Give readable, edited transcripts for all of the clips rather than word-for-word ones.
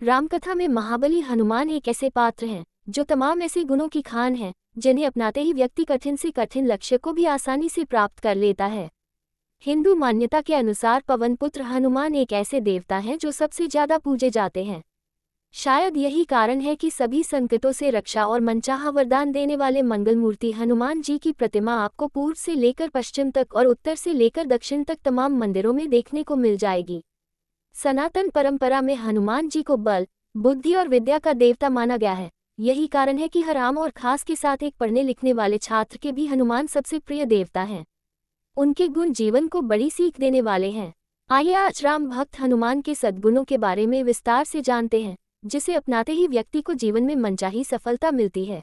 रामकथा में महाबली हनुमान एक ऐसे पात्र हैं जो तमाम ऐसे गुणों की खान हैं जिन्हें अपनाते ही व्यक्ति कठिन से कठिन लक्ष्य को भी आसानी से प्राप्त कर लेता है। हिंदू मान्यता के अनुसार पवन पुत्र हनुमान एक ऐसे देवता हैं जो सबसे ज्यादा पूजे जाते हैं। शायद यही कारण है कि सभी संकटों से रक्षा और मनचाहा वरदान देने वाले मंगलमूर्ति हनुमान जी की प्रतिमा आपको पूर्व से लेकर पश्चिम तक और उत्तर से लेकर दक्षिण तक तमाम मंदिरों में देखने को मिल जाएगी। सनातन परंपरा में हनुमान जी को बल, बुद्धि और विद्या का देवता माना गया है। यही कारण है कि हर आम और खास के साथ एक पढ़ने लिखने वाले छात्र के भी हनुमान सबसे प्रिय देवता हैं। उनके गुण जीवन को बड़ी सीख देने वाले हैं। आइए आज राम भक्त हनुमान के सद्गुणों के बारे में विस्तार से जानते हैं, जिसे अपनाते ही व्यक्ति को जीवन में मनचाही सफलता मिलती है।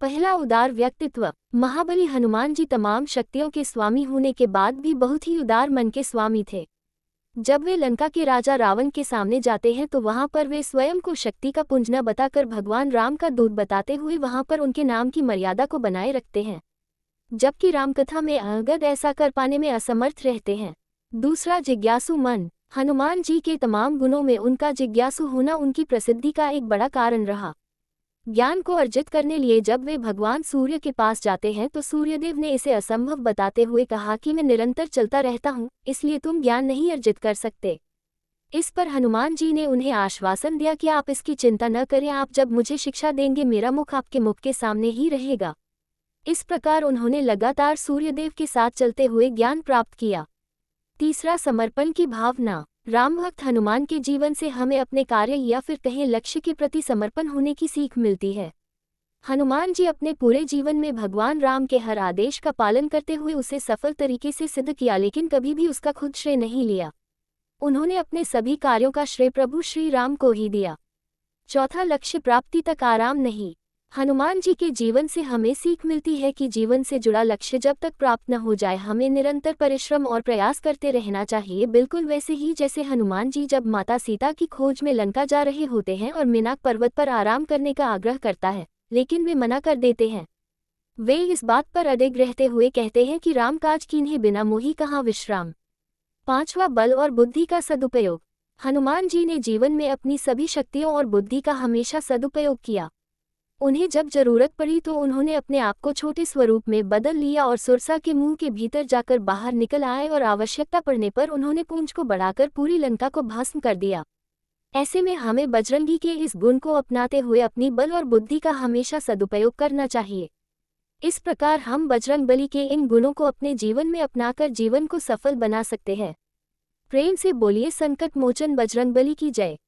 पहला, उदार व्यक्तित्व। महाबली हनुमान जी तमाम शक्तियों के स्वामी होने के बाद भी बहुत ही उदार मन के स्वामी थे। जब वे लंका के राजा रावण के सामने जाते हैं तो वहां पर वे स्वयं को शक्ति का पुंज न बताकर भगवान राम का दूत बताते हुए वहां पर उनके नाम की मर्यादा को बनाए रखते हैं, जबकि रामकथा में अंगद ऐसा कर पाने में असमर्थ रहते हैं। दूसरा, जिज्ञासु मन। हनुमान जी के तमाम गुणों में उनका जिज्ञासु होना उनकी प्रसिद्धि का एक बड़ा कारण रहा। ज्ञान को अर्जित करने लिए जब वे भगवान सूर्य के पास जाते हैं तो सूर्यदेव ने इसे असंभव बताते हुए कहा कि मैं निरंतर चलता रहता हूँ, इसलिए तुम ज्ञान नहीं अर्जित कर सकते। इस पर हनुमान जी ने उन्हें आश्वासन दिया कि आप इसकी चिंता न करें, आप जब मुझे शिक्षा देंगे मेरा मुख आपके मुख के सामने ही रहेगा। इस प्रकार उन्होंने लगातार सूर्यदेव के साथ चलते हुए ज्ञान प्राप्त किया। तीसरा, समर्पण की भावना। रामभक्त हनुमान के जीवन से हमें अपने कार्य या फिर कहें लक्ष्य के प्रति समर्पण होने की सीख मिलती है। हनुमान जी अपने पूरे जीवन में भगवान राम के हर आदेश का पालन करते हुए उसे सफल तरीके से सिद्ध किया, लेकिन कभी भी उसका खुद श्रेय नहीं लिया। उन्होंने अपने सभी कार्यों का श्रेय प्रभु श्री राम को ही दिया। चौथा, लक्ष्य प्राप्ति तक आराम नहीं। हनुमान जी के जीवन से हमें सीख मिलती है कि जीवन से जुड़ा लक्ष्य जब तक प्राप्त न हो जाए हमें निरंतर परिश्रम और प्रयास करते रहना चाहिए। बिल्कुल वैसे ही जैसे हनुमान जी जब माता सीता की खोज में लंका जा रहे होते हैं और मेनाक पर्वत पर आराम करने का आग्रह करता है, लेकिन वे मना कर देते हैं। वे इस बात पर अडिग रहते हुए कहते हैं कि राम काज कीन्हे बिना मोहि कहाँ विश्राम। पांचवा, बल और बुद्धि का सदुपयोग। हनुमान जी ने जीवन में अपनी सभी शक्तियों और बुद्धि का हमेशा सदुपयोग किया। उन्हें जब जरूरत पड़ी तो उन्होंने अपने आप को छोटे स्वरूप में बदल लिया और सुरसा के मुंह के भीतर जाकर बाहर निकल आए और आवश्यकता पड़ने पर उन्होंने पूंछ को बढ़ाकर पूरी लंका को भस्म कर दिया। ऐसे में हमें बजरंगी के इस गुण को अपनाते हुए अपनी बल और बुद्धि का हमेशा सदुपयोग करना चाहिए। इस प्रकार हम बजरंगबली के इन गुणों को अपने जीवन में अपनाकर जीवन को सफल बना सकते हैं। प्रेम से बोलिए संकट मोचन बजरंगबली की जय।